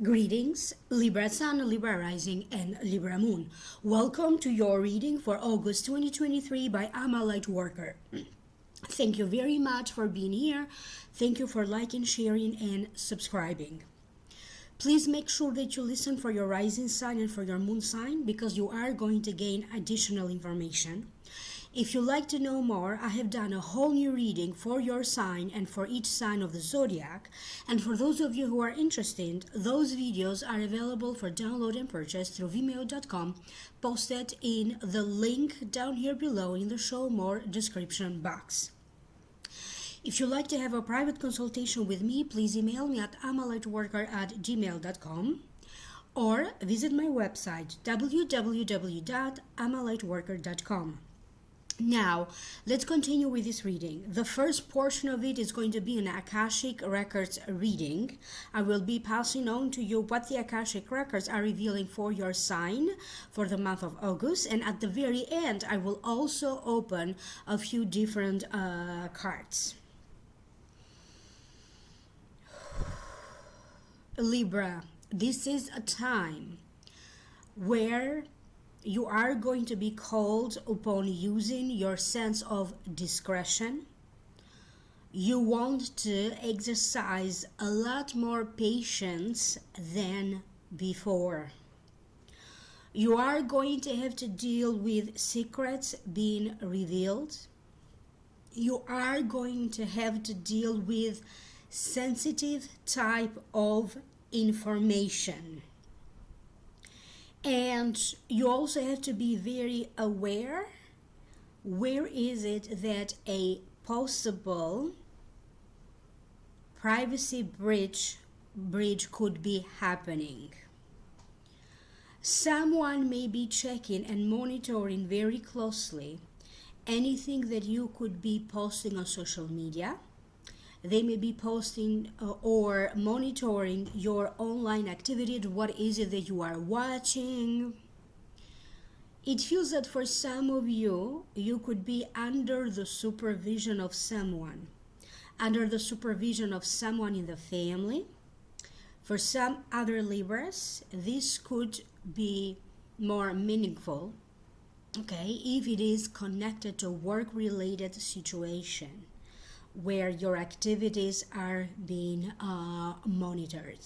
Greetings, Libra Sun, Libra Rising, and Libra Moon. Welcome to your reading for August 2023 by Lightworker. Thank you very much for being here. Thank you for liking, sharing, and subscribing. Please make sure that you listen for your rising sign and for your moon sign because you are going to gain additional information. If you'd like to know more, I have done a whole new reading for your sign and for each sign of the zodiac. And for those of you who are interested, those videos are available for download and purchase through vimeo.com, posted in the link down here below in the show more description box. If you'd like to have a private consultation with me, please email me at amalightworker@gmail.com or visit my website www.amalightworker.com. Now, let's continue with this reading. The first portion of it is going to be an Akashic Records reading. I will be passing on to you what the Akashic Records are revealing for your sign for the month of August. And at the very end, I will also open a few different cards. Libra, this is a time where you are going to be called upon using your sense of discretion. You want to exercise a lot more patience than before. You are going to have to deal with secrets being revealed. You are going to have to deal with sensitive type of information. And you also have to be very aware where is it that a possible privacy breach could be happening. Someone may be checking and monitoring very closely anything that you could be posting on social media. They may be posting or monitoring your online activity. What is it that you are watching? It feels that for some of you, you could be under the supervision of someone. Under the supervision of someone in the family. For some other Libras, this could be more meaningful, okay, if it is connected to work-related situation, where your activities are being monitored.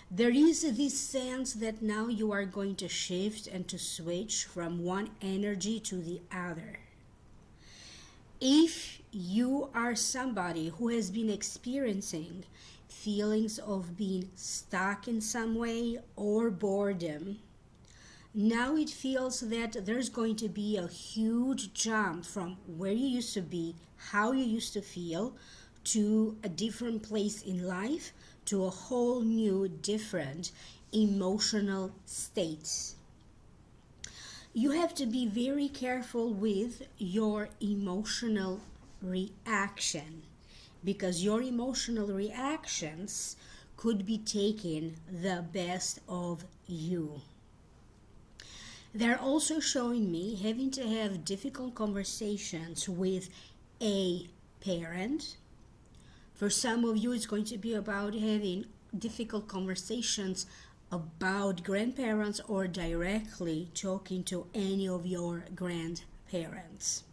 There is this sense that now you are going to shift and to switch from one energy to the other. If you are somebody who has been experiencing feelings of being stuck in some way or boredom, now it feels that there's going to be a huge jump from where you used to be, how you used to feel, to a different place in life, to a whole new, different emotional state. You have to be very careful with your emotional reaction, because your emotional reactions could be taking the best of you. They're also showing me having to have difficult conversations with a parent. For some of you, it's going to be about having difficult conversations about grandparents or directly talking to any of your grandparents.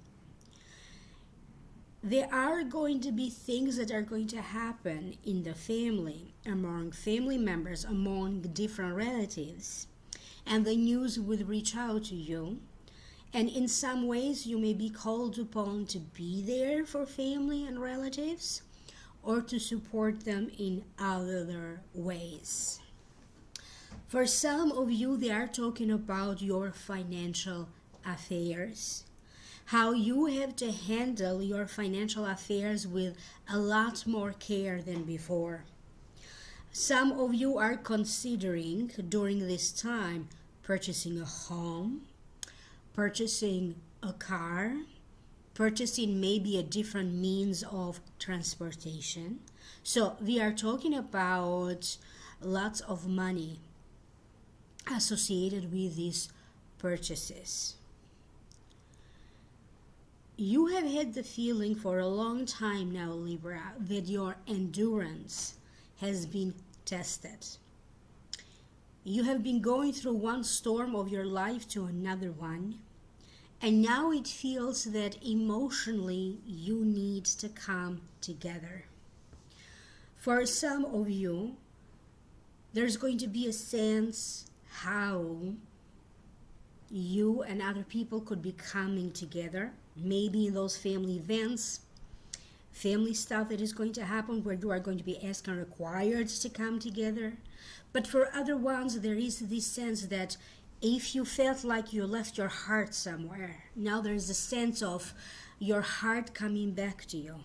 There are going to be things that are going to happen in the family, among family members, among different relatives. And the news would reach out to you. And in some ways, you may be called upon to be there for family and relatives or to support them in other ways. For some of you, they are talking about your financial affairs. how you have to handle your financial affairs with a lot more care than before. Some of you are considering during this time purchasing a home, purchasing a car, purchasing maybe a different means of transportation. So we are talking about lots of money associated with these purchases. You have had the feeling for a long time now, Libra, that your endurance has been tested. You have been going through one storm of your life to another one, and now it feels that emotionally you need to come together. For some of you, there's going to be a sense how you and other people could be coming together, maybe in those family events, family stuff that is going to happen where you are going to be asked and required to come together. But for other ones, there is this sense that if you felt like you left your heart somewhere, now there is a sense of your heart coming back to you.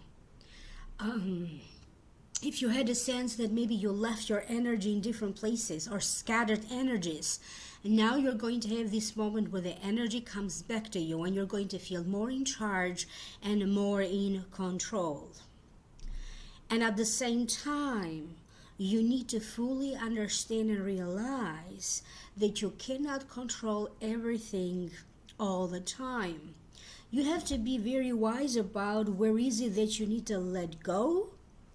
If you had a sense that maybe you left your energy in different places or scattered energies, now you're going to have this moment where the energy comes back to you and you're going to feel more in charge and more in control. And at the same time, you need to fully understand and realize that you cannot control everything all the time. You have to be very wise about where is it that you need to let go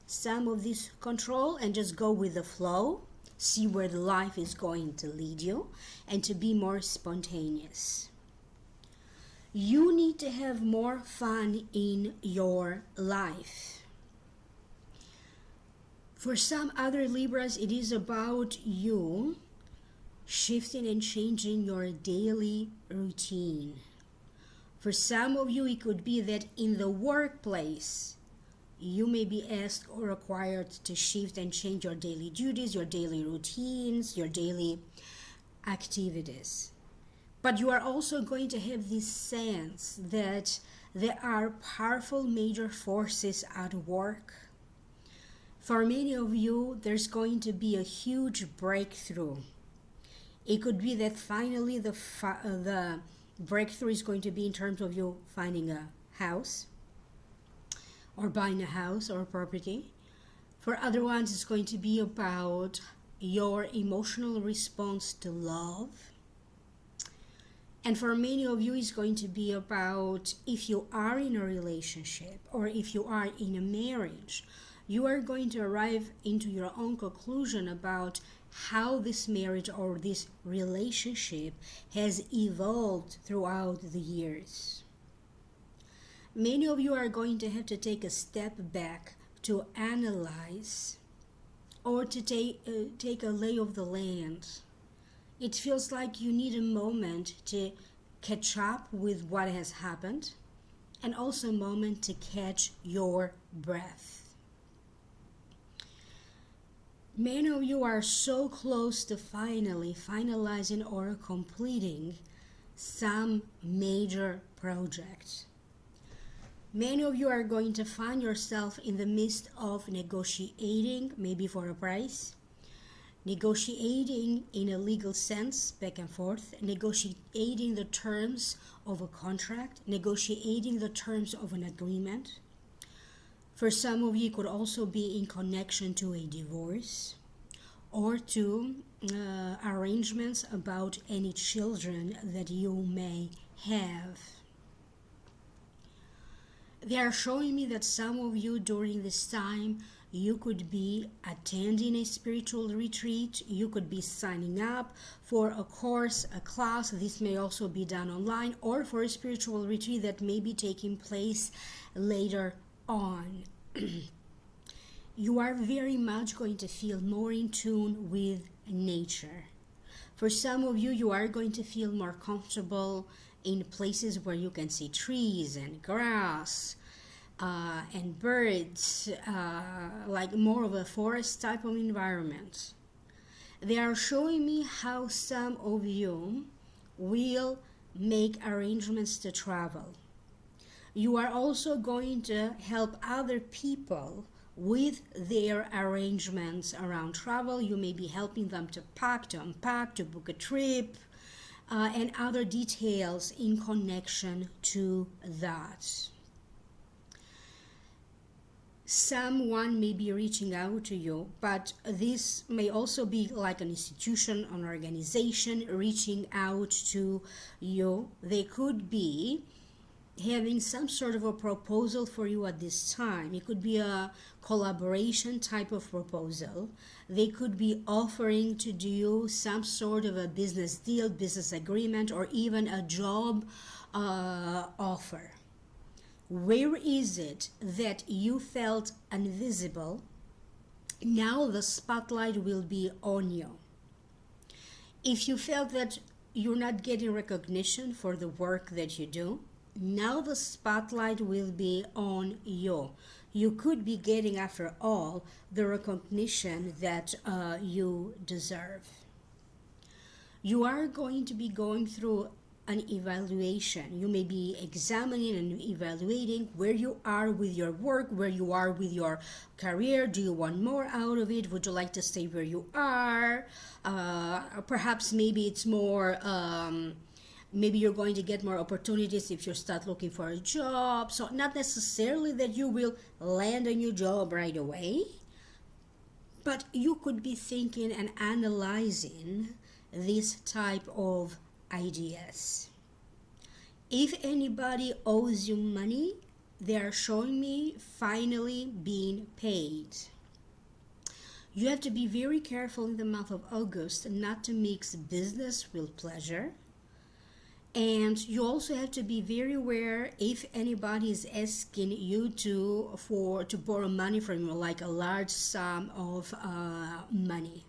some of this control and just go with the flow, see where the life is going to lead you, and to be more spontaneous. You need to have more fun in your life. For some other Libras, it is about you shifting and changing your daily routine. For some of you, it could be that in the workplace, you may be asked or required to shift and change your daily duties, your daily routines, your daily activities. But you are also going to have this sense that there are powerful major forces at work. For many of you, there's going to be a huge breakthrough. It could be that finally the breakthrough is going to be in terms of you finding a house, or buying a house or a property. For other ones, it's going to be about your emotional response to love. And for many of you, it's going to be about if you are in a relationship or if you are in a marriage, you are going to arrive into your own conclusion about how this marriage or this relationship has evolved throughout the years. Many of you are going to have to take a step back to analyze or to take a lay of the land. It feels like you need a moment to catch up with what has happened and also a moment to catch your breath. Many of you are so close to finally finalizing or completing some major project. Many of you are going to find yourself in the midst of negotiating, maybe for a price, negotiating in a legal sense, back and forth, negotiating the terms of a contract, negotiating the terms of an agreement. For some of you, it could also be in connection to a divorce or to arrangements about any children that you may have. They are showing me that some of you during this time, you could be attending a spiritual retreat. You could be signing up for a course, a class. This may also be done online, or for a spiritual retreat that may be taking place later on. You are very much going to feel more in tune with nature. For some of you, you are going to feel more comfortable in places where you can see trees and grass and birds, like more of a forest type of environment. They are showing me how some of you will make arrangements to travel. You are also going to help other people with their arrangements around travel. You may be helping them to pack, to unpack, to book a trip, and other details in connection to that. Someone may be reaching out to you, but this may also be like an institution, an organization reaching out to you. They could be having some sort of a proposal for you at this time. It could be a collaboration type of proposal. They could be offering to do some sort of a business deal, business agreement, or even a job offer. Where is it that you felt invisible? Now the spotlight will be on you. If you felt that you're not getting recognition for the work that you do, now the spotlight will be on you. You could be getting, after all, the recognition that you deserve. You are going to be going through an evaluation. You may be examining and evaluating where you are with your work, where you are with your career. Do you want more out of it? Would you like to stay where you are? Perhaps maybe it's more, maybe you're going to get more opportunities if you start looking for a job. So not necessarily that you will land a new job right away, but you could be thinking and analyzing this type of ideas. If anybody owes you money, they are showing me finally being paid. You have to be very careful in the month of August not to mix business with pleasure. And you also have to be very aware if anybody is asking you to borrow money from you, like a large sum of money.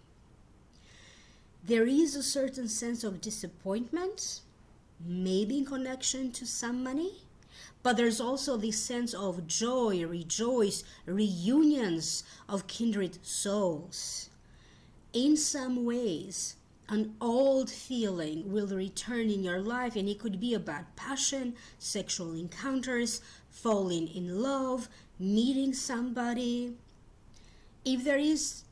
There is a certain sense of disappointment, maybe in connection to some money, but there's also this sense of joy, rejoice, reunions of kindred souls. In some ways, an old feeling will return in your life, and it could be about passion, sexual encounters, falling in love, meeting somebody. If there is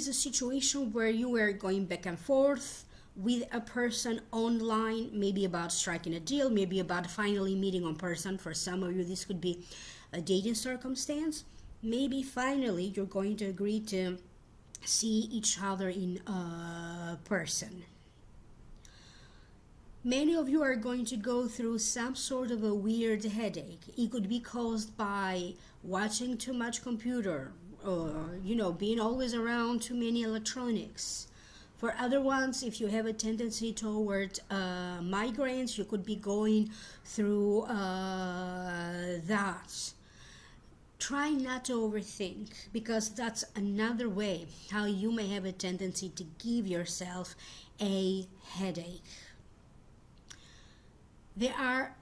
a situation where you are going back and forth with a person online, maybe about striking a deal, maybe about finally meeting in person. For some of you, this could be a dating circumstance. Maybe finally you're going to agree to see each other in person. Many of you are going to go through some sort of a weird headache. It could be caused by watching too much computer, or being always around too many electronics. For other ones, if you have a tendency toward migraines, you could be going through that. Try not to overthink, because that's another way how you may have a tendency to give yourself a headache. They are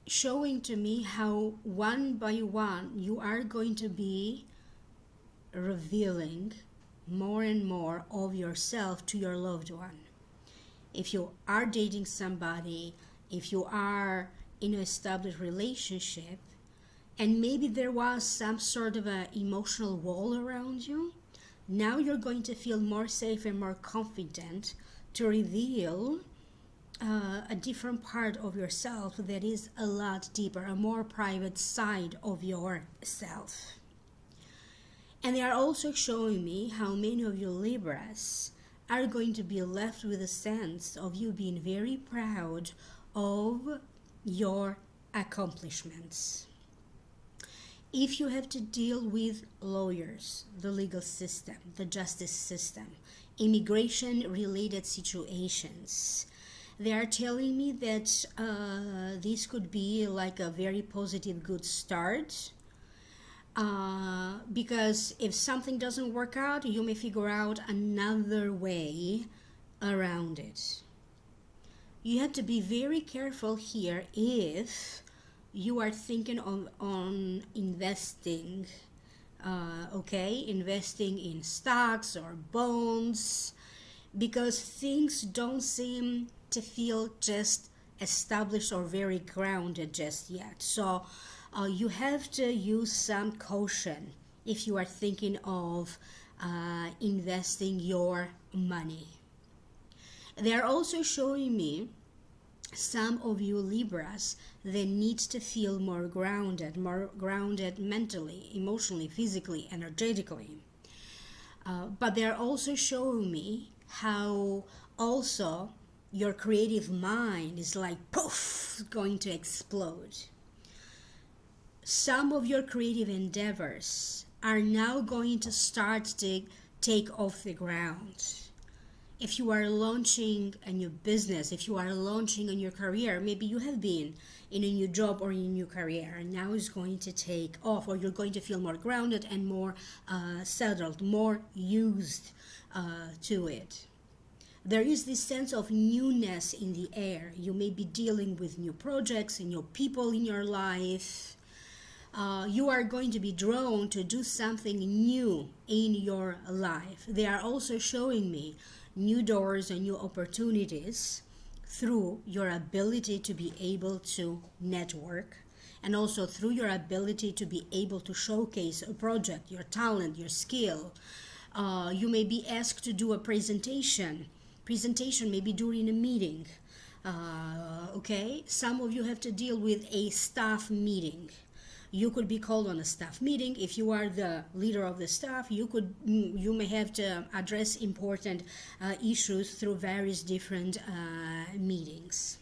showing to me how one by one you are going to be revealing more and more of yourself to your loved one. If you are dating somebody, if you are in an established relationship, and maybe there was some sort of an emotional wall around you, now you're going to feel more safe and more confident to reveal a different part of yourself that is a lot deeper, a more private side of yourself. And they are also showing me how many of you Libras are going to be left with a sense of you being very proud of your accomplishments. If you have to deal with lawyers, the legal system, the justice system, immigration-related situations, they are telling me that this could be like a very positive, good start. Because if something doesn't work out, you may figure out another way around it. You have to be very careful here if you are thinking on investing, investing in stocks or bonds, because things don't seem to feel just established or very grounded just yet. So you have to use some caution if you are thinking of investing your money. They're also showing me some of you Libras that need to feel more grounded mentally, emotionally, physically, energetically. But they're also showing me how also your creative mind is like poof, going to explode. Some of your creative endeavors are now going to start to take off the ground. If you are launching a new business, if you are launching a new career, maybe you have been in a new job or in a new career, and now it's going to take off, or you're going to feel more grounded and more settled, more used to it. There is this sense of newness in the air. You may be dealing with new projects and new people in your life. You are going to be drawn to do something new in your life. They are also showing me new doors and new opportunities through your ability to be able to network, and also through your ability to be able to showcase a project, your talent, your skill. You may be asked to do a presentation maybe during a meeting. Okay, some of you have to deal with a staff meeting. You could be called on a staff meeting. If you are the leader of the staff, you may have to address important issues through various different meetings.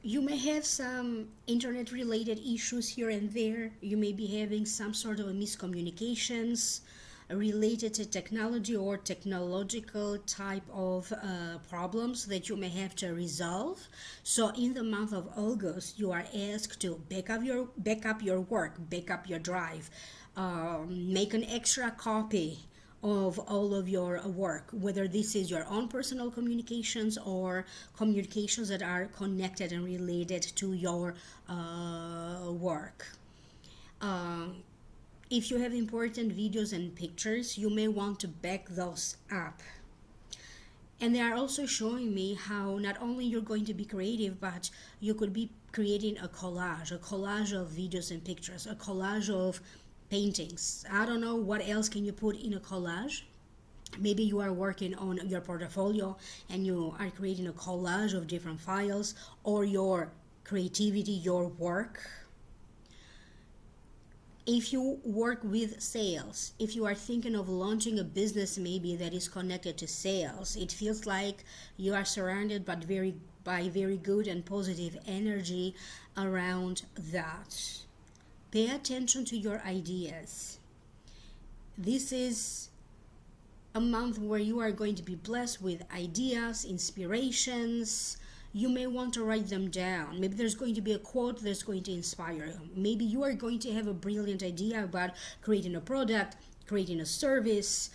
You may have some internet related issues here and there. You may be having some sort of a miscommunications related to technology or technological type of problems that you may have to resolve. So in the month of August, you are asked to back up your work, back up your drive, make an extra copy of all of your work, whether this is your own personal communications or communications that are connected and related to your work. If you have important videos and pictures, you may want to back those up. And they are also showing me how not only you're going to be creative, but you could be creating a collage of videos and pictures, a collage of paintings. I don't know what else can you put in a collage. Maybe you are working on your portfolio and you are creating a collage of different files, or your creativity, your work. If you work with sales, if you are thinking of launching a business maybe that is connected to sales, it feels like you are surrounded by very good and positive energy around that. Pay attention to your ideas. This is a month where you are going to be blessed with ideas, inspirations. You may want to write them down. Maybe there's going to be a quote that's going to inspire you. Maybe you are going to have a brilliant idea about creating a product, creating a service.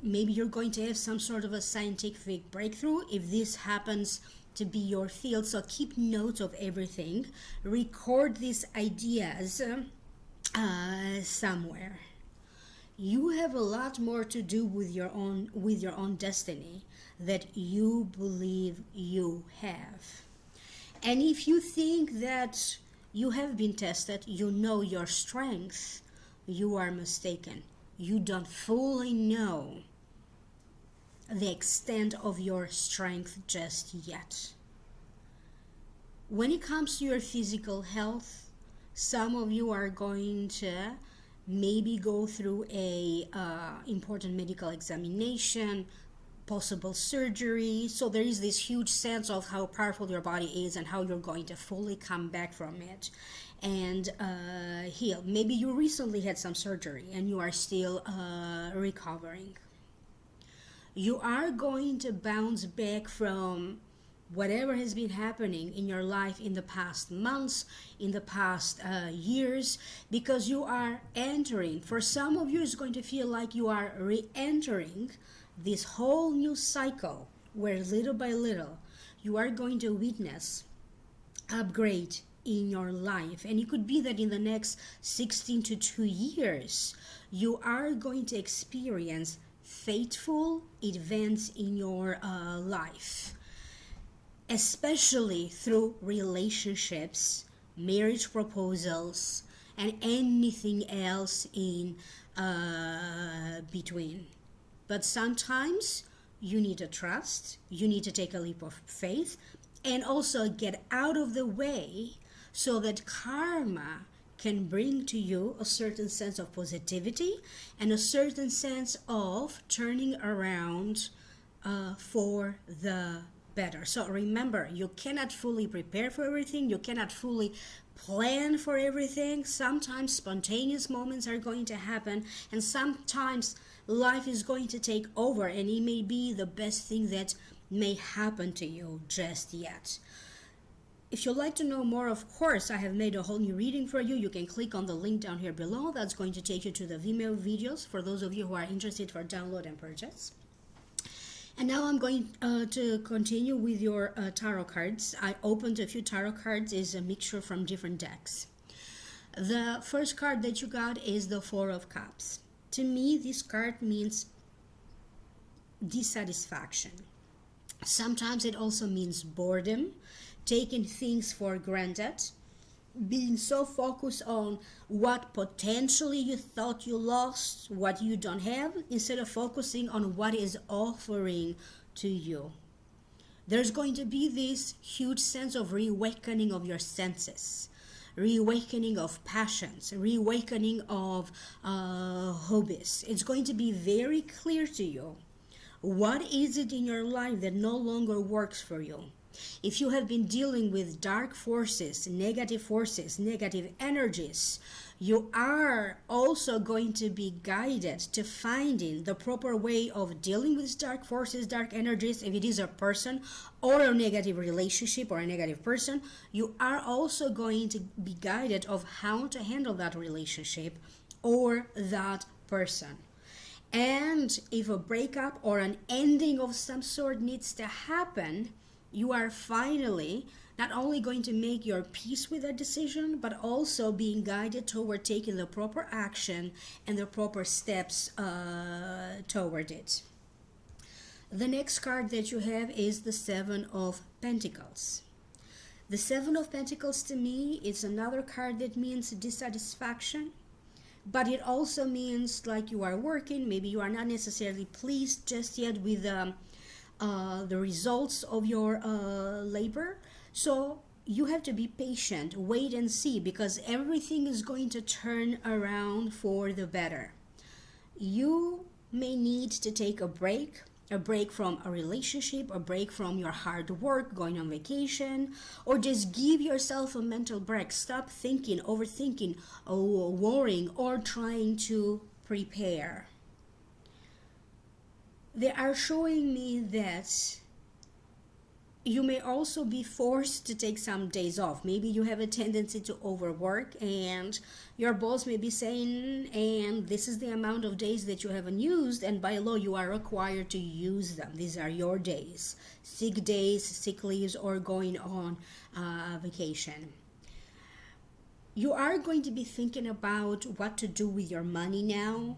Maybe you're going to have some sort of a scientific breakthrough if this happens to be your field. So keep note of everything. Record these ideas somewhere. You have a lot more to do with your own destiny that you believe you have. And if you think that you have been tested, you know your strength, you are mistaken. You don't fully know the extent of your strength just yet. When it comes to your physical health, some of you are going to maybe go through a important medical examination, possible surgery. So there is this huge sense of how powerful your body is and how you're going to fully come back from it and heal. Maybe you recently had some surgery and you are still recovering. You are going to bounce back from whatever has been happening in your life in the past months, in the past years, because you are entering, for some of you it's going to feel like you are re-entering this whole new cycle where little by little you are going to witness upgrade in your life. And it could be that in the next 16 to 2 years you are going to experience fateful events in your life, especially through relationships, marriage proposals, and anything else in between. But sometimes you need to trust, you need to take a leap of faith, and also get out of the way so that karma can bring to you a certain sense of positivity and a certain sense of turning around for the better. So remember, you cannot fully prepare for everything, you cannot fully plan for everything. Sometimes spontaneous moments are going to happen, and sometimes life is going to take over, and it may be the best thing that may happen to you just yet. If you'd like to know more, of course, I have made a whole new reading for you. You can click on the link down here below. That's going to take you to the Vimeo videos for those of you who are interested for download and purchase. And now I'm going to continue with your tarot cards. I opened a few tarot cards. It's a mixture from different decks. The first card that you got is the Four of Cups. To me, this card means dissatisfaction. Sometimes it also means boredom, taking things for granted, being so focused on what potentially you thought you lost, what you don't have, instead of focusing on what is offering to you. There's going to be this huge sense of reawakening of your senses, reawakening of passions, reawakening of hobbies. It's going to be very clear to you what is it in your life that no longer works for you. If you have been dealing with dark forces, negative energies, you are also going to be guided to finding the proper way of dealing with dark forces, dark energies. If it is a person or a negative relationship or a negative person, you are also going to be guided of how to handle that relationship or that person. And if a breakup or an ending of some sort needs to happen, you are finally not only going to make your peace with that decision, but also being guided toward taking the proper action and the proper steps toward it. The next card that you have is the Seven of Pentacles. The Seven of Pentacles, to me, is another card that means dissatisfaction, but it also means like you are working, maybe you are not necessarily pleased just yet with the results of your labor. So you have to be patient, wait and see, because everything is going to turn around for the better. You may need to take a break from a relationship, a break from your hard work, going on vacation, or just give yourself a mental break. Stop thinking, overthinking, or worrying, or trying to prepare. They are showing me that you may also be forced to take some days off. Maybe you have a tendency to overwork and your boss may be saying, and this is the amount of days that you haven't used, and by law you are required to use them. These are your days, sick days, sick leaves, or going on vacation. You are going to be thinking about what to do with your money now.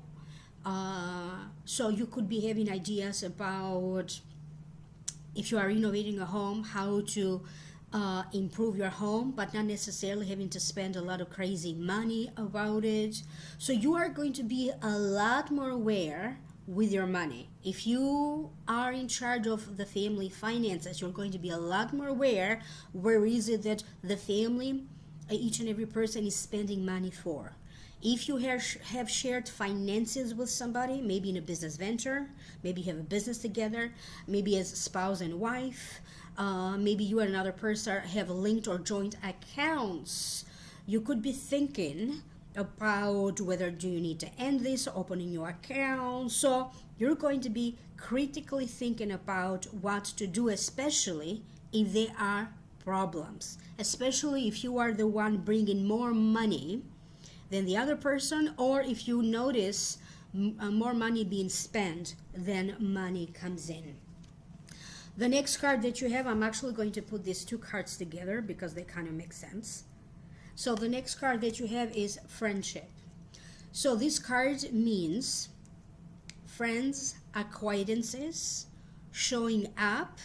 So you could be having ideas about, if you are renovating a home, how to improve your home, but not necessarily having to spend a lot of crazy money about it. So you are going to be a lot more aware with your money. If you are in charge of the family finances, you're going to be a lot more aware where is it that the family, each and every person is spending money for. If you have shared finances with somebody, maybe in a business venture, maybe you have a business together, maybe as spouse and wife, maybe you and another person have linked or joint accounts, you could be thinking about whether do you need to end this, open a new account. So you're going to be critically thinking about what to do, especially if there are problems, especially if you are the one bringing more money than the other person, or if you notice more money being spent than money comes in. The next card that you have, I'm actually going to put these two cards together because they kind of make sense. So the next card that you have is friendship. So this card means friends, acquaintances showing up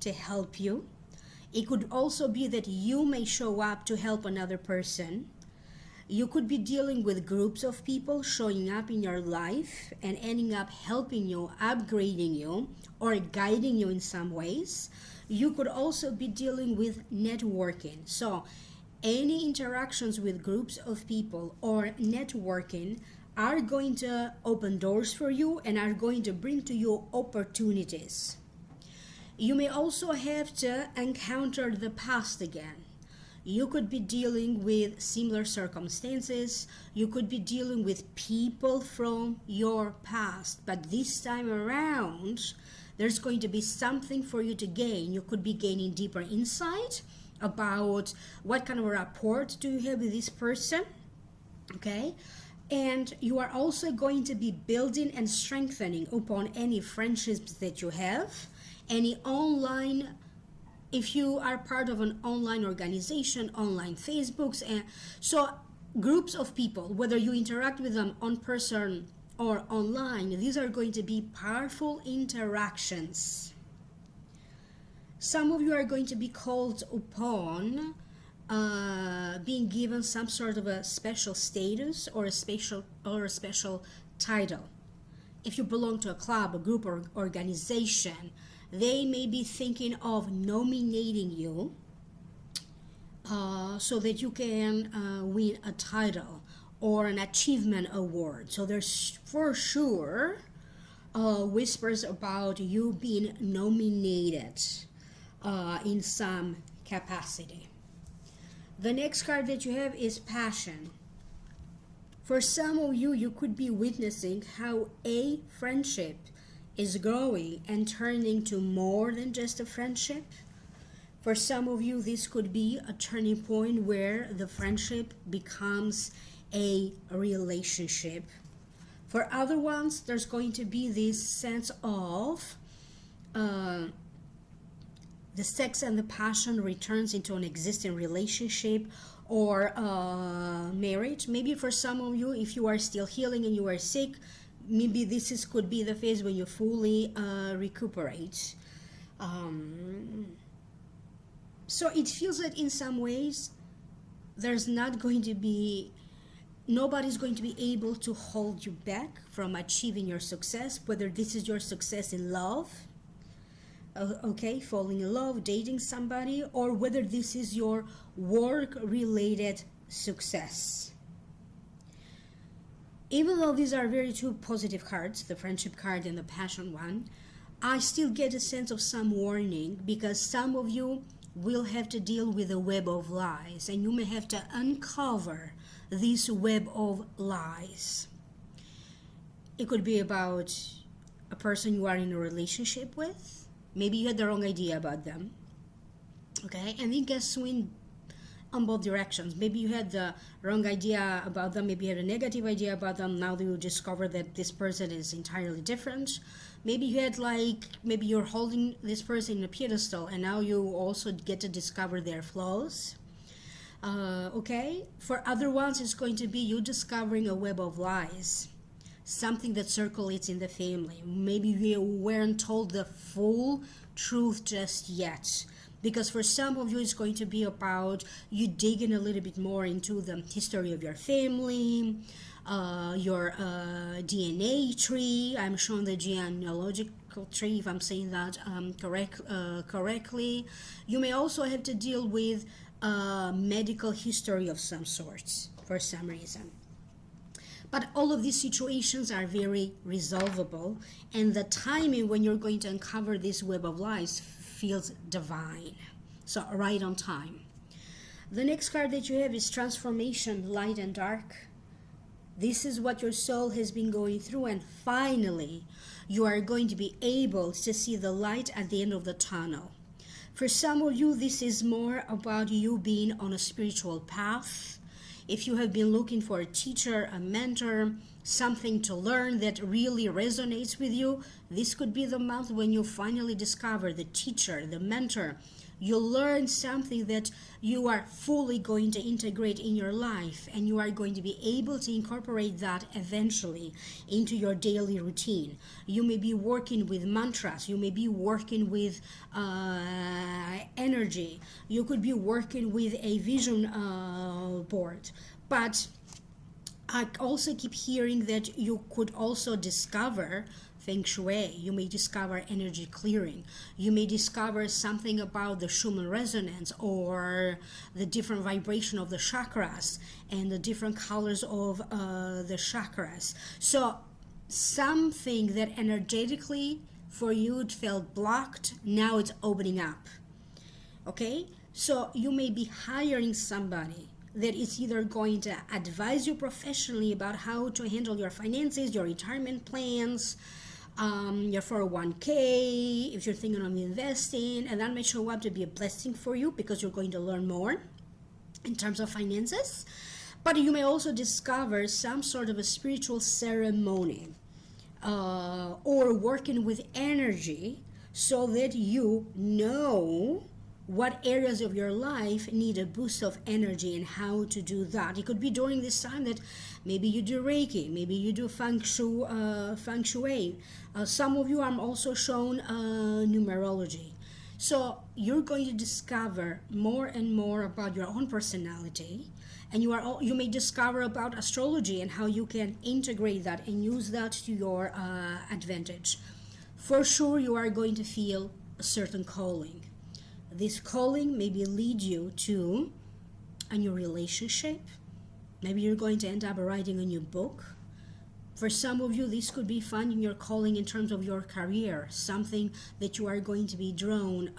to help you. It could also be that you may show up to help another person. You could be dealing with groups of people showing up in your life and ending up helping you, upgrading you, or guiding you in some ways. You could also be dealing with networking. So any interactions with groups of people or networking are going to open doors for you and are going to bring to you opportunities. You may also have to encounter the past again. You could be dealing with similar circumstances. You could be dealing with people from your past. But this time around, there's going to be something for you to gain. You could be gaining deeper insight about what kind of a rapport do you have with this person. Okay? And you are also going to be building and strengthening upon any friendships that you have, any online, if you are part of an online organization, online Facebooks, and so groups of people, whether you interact with them on person or online, these are going to be powerful interactions. Some of you are going to be called upon being given some sort of a special status or a special title. If you belong to a club, a group, or organization, they may be thinking of nominating you so that you can win a title or an achievement award. So there's for sure whispers about you being nominated in some capacity. The next card that you have is passion. For some of you, you could be witnessing how a friendship is growing and turning to more than just a friendship. For some of you, this could be a turning point where the friendship becomes a relationship. For other ones, there's going to be this sense of the sex and the passion returns into an existing relationship or marriage. Maybe for some of you, if you are still healing and you are sick, maybe this could be the phase when you fully recuperate. So it feels that in some ways there's not going to be, nobody's going to be able to hold you back from achieving your success, whether this is your success in love, okay, falling in love, dating somebody, or whether this is your work-related success. Even though these are very two positive cards, the friendship card and the passion one, I still get a sense of some warning because some of you will have to deal with a web of lies and you may have to uncover this web of lies. It could be about a person you are in a relationship with. Maybe you had the wrong idea about them. Okay, and it can swing on both directions. Maybe you had the wrong idea about them, maybe you had a negative idea about them. Now you discover that this person is entirely different. Maybe you had maybe you're holding this person in a pedestal and now you also get to discover their flaws. Okay, for other ones it's going to be you discovering a web of lies, something that circulates in the family. Maybe you weren't told the full truth just yet. Because for some of you, it's going to be about you digging a little bit more into the history of your family, your DNA tree. I'm showing the genealogical tree, if I'm saying that correctly. You may also have to deal with medical history of some sorts for some reason. But all of these situations are very resolvable, and the timing when you're going to uncover this web of lies feels divine. So right on time. The next card that you have is transformation, light and dark. This is what your soul has been going through, and finally you are going to be able to see the light at the end of the tunnel. For some of you, this is more about you being on a spiritual path. If you have been looking for a teacher, a mentor, something to learn that really resonates with you, this could be the month when you finally discover the teacher, the mentor, You learn something that you are fully going to integrate in your life, and you are going to be able to incorporate that eventually into your daily routine. You may be working with mantras, you may be working with energy, you could be working with a vision board, but I also keep hearing that you could also discover Feng Shui. You may discover energy clearing. You may discover something about the Schumann resonance, or the different vibration of the chakras and the different colors of the chakras. So something that energetically for you it felt blocked, now it's opening up. Okay? So you may be hiring somebody that is either going to advise you professionally about how to handle your finances, your retirement plans, your 401k, if you're thinking of investing, and that may show up to be a blessing for you because you're going to learn more in terms of finances. But you may also discover some sort of a spiritual ceremony or working with energy so that you know what areas of your life need a boost of energy and how to do that. It could be during this time that maybe you do Reiki, maybe you do Feng Shui. Some of you are also shown numerology. So you're going to discover more and more about your own personality, and you may discover about astrology and how you can integrate that and use that to your advantage. For sure, you are going to feel a certain calling. This calling maybe lead you to a new relationship. Maybe you're going to end up writing a new book. For some of you, this could be finding your calling in terms of your career, something that you are going to be drawn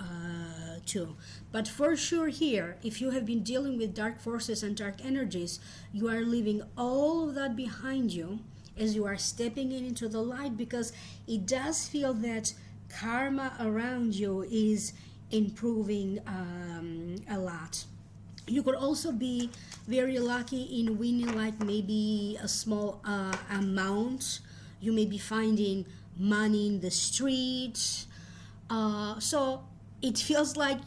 to. But for sure here, if you have been dealing with dark forces and dark energies, you are leaving all of that behind you as you are stepping into the light, because it does feel that karma around you is improving a lot. You could also be very lucky in winning like maybe a small amount. You may be finding money in the street. So it feels like,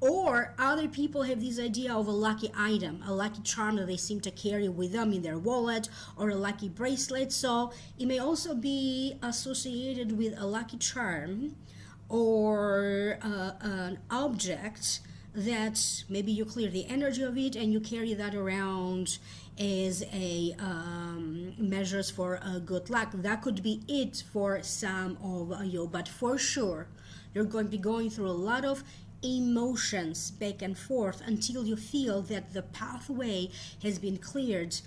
or other people have this idea of a lucky item, a lucky charm that they seem to carry with them in their wallet, or a lucky bracelet. So it may also be associated with a lucky charm or an object that maybe you clear the energy of it and you carry that around as a measures for good luck. That could be it for some of you, but for sure you're going to be going through a lot of emotions back and forth until you feel that the pathway has been cleared.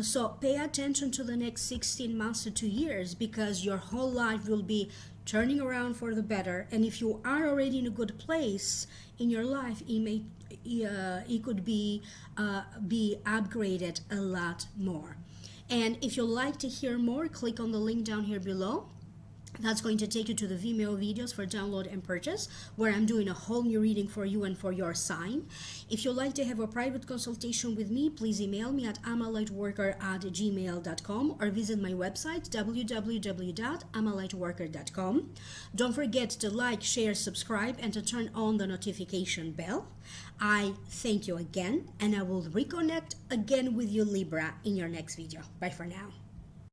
So pay attention to the next 16 months to 2 years, because your whole life will be turning around for the better. And if you are already in a good place in your life, it could be upgraded a lot more. And if you'd like to hear more, click on the link down here below. That's going to take you to the Vimeo videos for download and purchase, where I'm doing a whole new reading for you and for your sign. If you'd like to have a private consultation with me, please email me at amalightworker@gmail.com or visit my website www.amalightworker.com. Don't forget to like, share, subscribe, and to turn on the notification bell. I thank you again, and I will reconnect again with you, Libra, in your next video. Bye for now.